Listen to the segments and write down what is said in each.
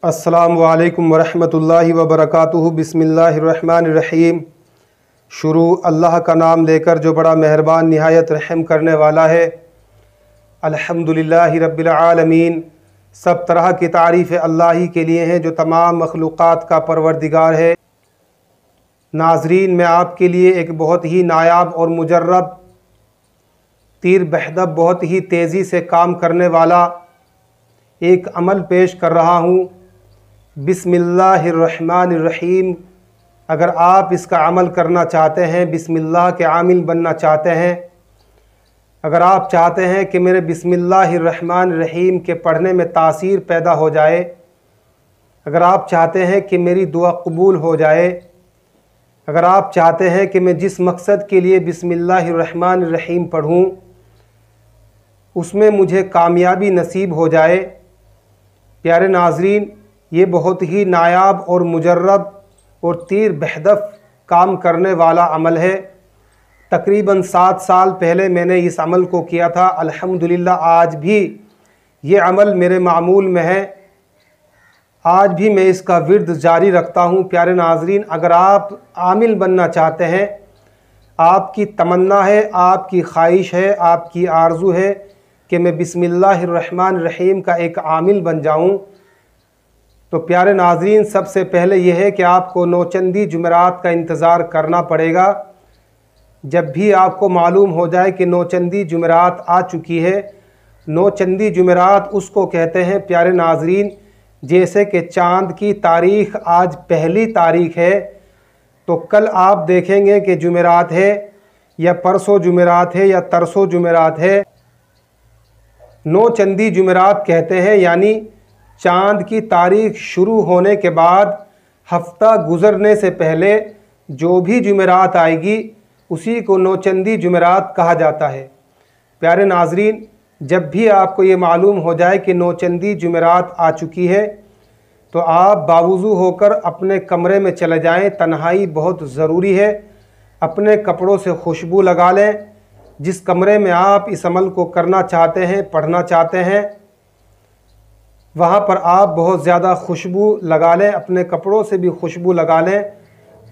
अस्सलामु अलैकुम वरहमतुल्लाहि वबरकातुहु। बिस्मिल्लाहिर्रहमानिर्रहीम। शुरू अल्लाह का नाम लेकर जो बड़ा मेहरबान निहायत रहम करने वाला है। अल्हम्दुलिल्लाहि रब्बिल आलमीन। सब तरह की तारीफ़ अल्लाह ही के लिए हैं जो तमाम मखलूक़ात का परवरदिगार है। नाज़रीन, मैं आपके लिए एक बहुत ही नायाब और मुजर्रब तीर बहदब बहुत ही तेज़ी से काम करने वाला एक अमल पेश कर रहा हूँ। बिस्मिल्लाहिर्रहमानिर्रहीम। अगर आप इसका अमल करना चाहते हैं, बिस्मिल्लाह के आमिल बनना चाहते हैं, अगर आप चाहते हैं कि मेरे बिस्मिल्लाहिर्रहमानिर्रहीम के पढ़ने में तासीर पैदा हो जाए, अगर आप चाहते हैं कि मेरी दुआ कबूल हो जाए, अगर आप चाहते हैं कि मैं जिस मकसद के लिए बिस्मिल्लाहिर्रहमानिर्रहीम पढ़ूँ उसमें मुझे कामयाबी नसीब हो जाए, प्यारे नाज़रीन, ये बहुत ही नायाब और मुजर्रब और तीर बहदफ काम करने वाला अमल है। तकरीबन 7 साल पहले मैंने इस अमल को किया था। अल्हम्दुलिल्लाह आज भी ये अमल मेरे मामूल में है, आज भी मैं इसका विर्द जारी रखता हूँ। प्यारे नाज़रीन, अगर आप आमिल बनना चाहते हैं, आपकी तमन्ना है, आपकी ख्वाहिश है, आपकी आरज़ू है कि मैं बिस्मिल्लाहिर्रहमानिर्रहीम का एक आमिल बन जाऊँ, तो प्यारे नाज़रीन, सबसे पहले यह है कि आपको नौचंदी जुमेरात का इंतज़ार करना पड़ेगा। जब भी आपको मालूम हो जाए कि नौचंदी जुमेरात आ चुकी है, नौचंदी जुमेरात उसको कहते हैं प्यारे नाज़रीन, जैसे कि चाँद की तारीख़ आज पहली तारीख़ है तो कल आप देखेंगे कि जुमेरात है या परसों जुमेरात है या तरसों जुमेरात है। नौचंदी जुमेरात कहते हैं, यानी चाँद की तारीख़ शुरू होने के बाद हफ्ता गुज़रने से पहले जो भी जुमेरात आएगी उसी को नौचंदी जुमेरात कहा जाता है। प्यारे नाज़रीन, जब भी आपको ये मालूम हो जाए कि नौचंदी जुमेरात आ चुकी है तो आप बावुज़ू होकर अपने कमरे में चले जाएं। तन्हाई बहुत ज़रूरी है। अपने कपड़ों से खुशबू लगा लें। जिस कमरे में आप इस अमल को करना चाहते हैं, पढ़ना चाहते हैं, वहाँ पर आप बहुत ज़्यादा खुशबू लगा लें, अपने कपड़ों से भी खुशबू लगा लें।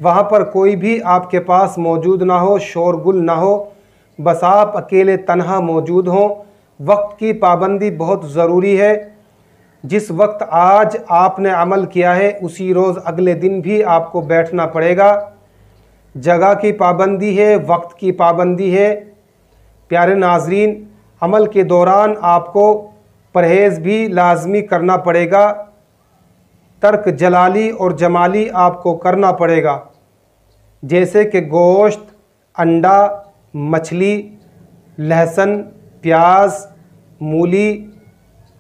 वहाँ पर कोई भी आपके पास मौजूद ना हो, शोरगुल ना हो, बस आप अकेले तन्हा मौजूद हों। वक्त की पाबंदी बहुत ज़रूरी है। जिस वक्त आज आपने अमल किया है उसी रोज़ अगले दिन भी आपको बैठना पड़ेगा। जगह की पाबंदी है, वक्त की पाबंदी है। प्यारे नाज़रीन, अमल के दौरान आपको परहेज़ भी लाजमी करना पड़ेगा। तर्क जलाली और जमाली आपको करना पड़ेगा, जैसे कि गोश्त, अंडा, मछली, लहसुन, प्याज, मूली,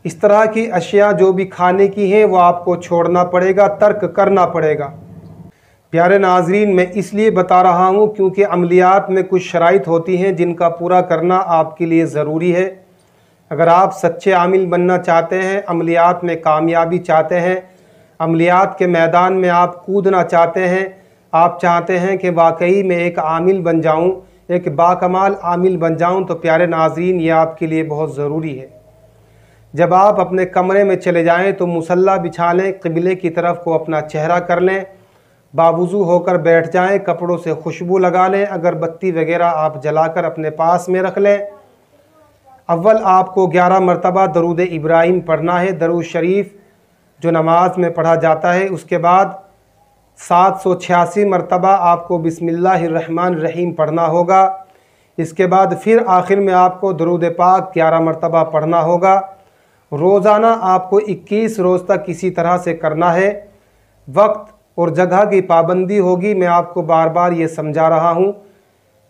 इस तरह की अशिया जो भी खाने की हैं वो आपको छोड़ना पड़ेगा, तर्क करना पड़ेगा। प्यारे नाज़रीन, मैं इसलिए बता रहा हूँ क्योंकि अमलियात में कुछ शराइत होती हैं जिनका पूरा करना आपके लिए ज़रूरी है। अगर आप सच्चे आमिल बनना चाहते हैं, अमलियात में कामयाबी चाहते हैं, अमलियात के मैदान में आप कूदना चाहते हैं, आप चाहते हैं कि वाकई में एक आमिल बन जाऊं, एक बाकमाल आमिल बन जाऊं, तो प्यारे नाज़रीन, ये आपके लिए बहुत ज़रूरी है। जब आप अपने कमरे में चले जाएं तो मुसल्ला बिछा लें, क़िबले की तरफ को अपना चेहरा कर लें, बावुज़ू होकर बैठ जाएं, कपड़ों से खुशबू लगा लें, अगरबत्ती वगैरह आप जलाकर अपने पास में रख लें। अव्वल आपको 11 मरतबा दरूद इब्राहिम पढ़ना है, दरूद शरीफ जो नमाज में पढ़ा जाता है। उसके बाद 786 मरतबा आपको बिस्मिल्लाहिर्रहमानिर्रहीम पढ़ना होगा। इसके बाद फिर आखिर में आपको दरूद पाक 11 मरतबा पढ़ना होगा। रोज़ाना आपको 21 रोज़ तक इसी तरह से करना है। वक्त और जगह की पाबंदी होगी, मैं आपको बार बार ये समझा रहा हूँ।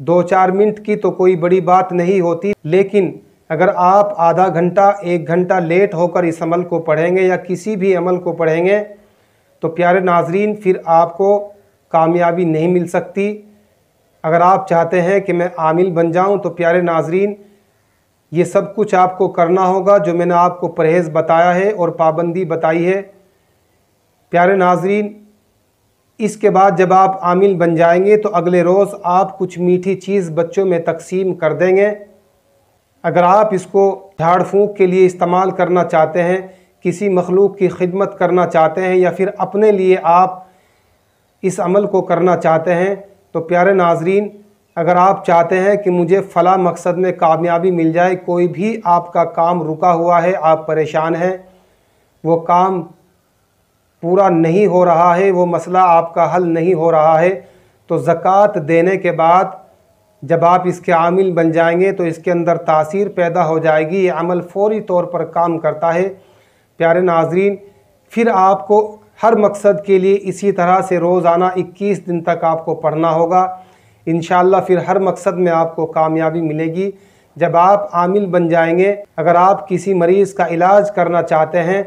2-4 मिनट की तो कोई बड़ी बात नहीं होती, लेकिन अगर आप आधा घंटा 1 घंटा लेट होकर इस अमल को पढ़ेंगे या किसी भी अमल को पढ़ेंगे तो प्यारे नाज़रीन फिर आपको कामयाबी नहीं मिल सकती। अगर आप चाहते हैं कि मैं आमिल बन जाऊं तो प्यारे नाज़रीन ये सब कुछ आपको करना होगा जो मैंने आपको परहेज़ बताया है और पाबंदी बताई है। प्यारे नाज़रीन, इसके बाद जब आप आमिल बन जाएंगे तो अगले रोज़ आप कुछ मीठी चीज़ बच्चों में तकसीम कर देंगे। अगर आप इसको झाड़ फूँक के लिए इस्तेमाल करना चाहते हैं किसी मखलूक की खिदमत करना चाहते हैं या फिर अपने लिए आप इस अमल को करना चाहते हैं, तो प्यारे नाज़रीन, अगर आप चाहते हैं कि मुझे फ़ला मकसद में कामयाबी मिल जाए, कोई भी आपका काम रुका हुआ है, आप परेशान हैं, वो काम पूरा नहीं हो रहा है, वो मसला आपका हल नहीं हो रहा है, तो ज़कात देने के बाद जब आप इसके आमिल बन जाएंगे तो इसके अंदर तासीर पैदा हो जाएगी, ये अमल फ़ौरी तौर पर काम करता है। प्यारे नाज़रीन, फिर आपको हर मकसद के लिए इसी तरह से रोज़ाना 21 दिन तक आपको पढ़ना होगा। इंशाअल्लाह फिर हर मकसद में आपको कामयाबी मिलेगी जब आप आमिल बन जाएंगे। अगर आप किसी मरीज़ का इलाज करना चाहते हैं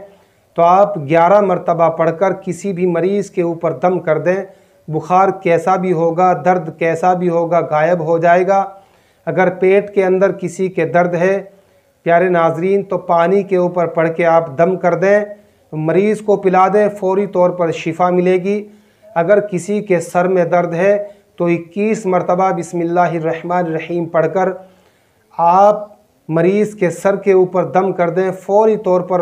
तो आप 11 मरतबा पढ़कर किसी भी मरीज़ के ऊपर दम कर दें, बुखार कैसा भी होगा, दर्द कैसा भी होगा, गायब हो जाएगा। अगर पेट के अंदर किसी के दर्द है प्यारे नाज़रीन, तो पानी के ऊपर पढ़ के आप दम कर दें, तो मरीज़ को पिला दें, फ़ौरी तौर पर शिफा मिलेगी। अगर किसी के सर में दर्द है तो 21 मरतबा बिस्मिल्लाहिर्रहमानिर्रहीम पढ़कर आप मरीज़ के सर के ऊपर दम कर दें, फ़ौरी तौर पर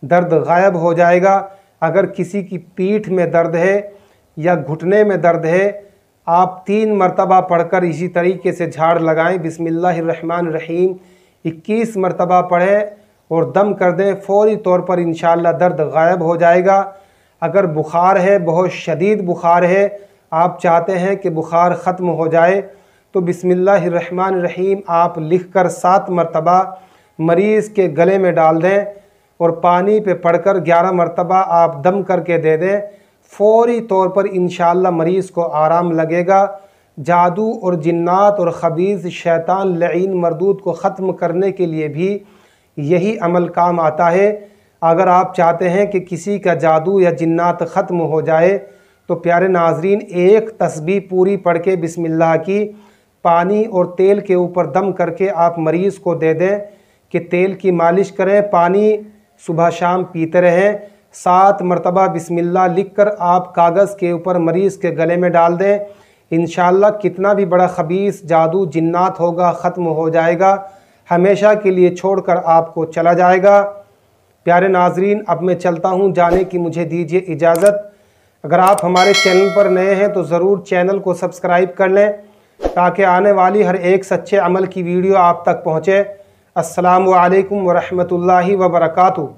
दर्द गायब हो जाएगा। अगर किसी की पीठ में दर्द है या घुटने में दर्द है, आप 3 मरतबा पढ़कर इसी तरीके से झाड़ लगाएं, बिस्मिल्लाहिर्रहमानिर्रहीम 21 मरतबा पढ़ें और दम कर दें, फ़ौरी तौर पर इंशाअल्लाह दर्द गायब हो जाएगा। अगर बुखार है, बहुत शदीद बुखार है, आप चाहते हैं कि बुखार ख़त्म हो जाए, तो बिस्मिल्लाहिर्रहमानिर्रहीम आप लिखकर 7 मरतबा मरीज़ के गले में डाल दें और पानी पे पढ़कर 11 मरतबा आप दम करके दे दें। फ़ौरी तौर पर इंशाअल्लाह मरीज़ को आराम लगेगा। जादू और जिन्नात और ख़बीज़ शैतान लईन मरदूद को ख़त्म करने के लिए भी यही अमल काम आता है। अगर आप चाहते हैं कि किसी का जादू या जिन्नात ख़त्म हो जाए तो प्यारे नाज़रीन, एक तस्बीह पूरी पढ़ के बिस्मिल्लाह की पानी और तेल के ऊपर दम करके आप मरीज़ को दे दें कि तेल की मालिश करें, पानी सुबह शाम पीते रहें। 7 मरतबा बिस्मिल्लाह लिखकर आप कागज़ के ऊपर मरीज़ के गले में डाल दें। इंशाअल्लाह कितना भी बड़ा ख़बीस जादू जिन्नात होगा ख़त्म हो जाएगा, हमेशा के लिए छोड़कर आपको चला जाएगा। प्यारे नाज़रीन, अब मैं चलता हूँ, जाने की मुझे दीजिए इजाज़त। अगर आप हमारे चैनल पर नए हैं तो ज़रूर चैनल को सब्सक्राइब कर लें ताकि आने वाली हर एक सच्चे अमल की वीडियो आप तक पहुँचे। अस्सलामु अलैकुम व रहमतुल्लाहि व बरकातुहू।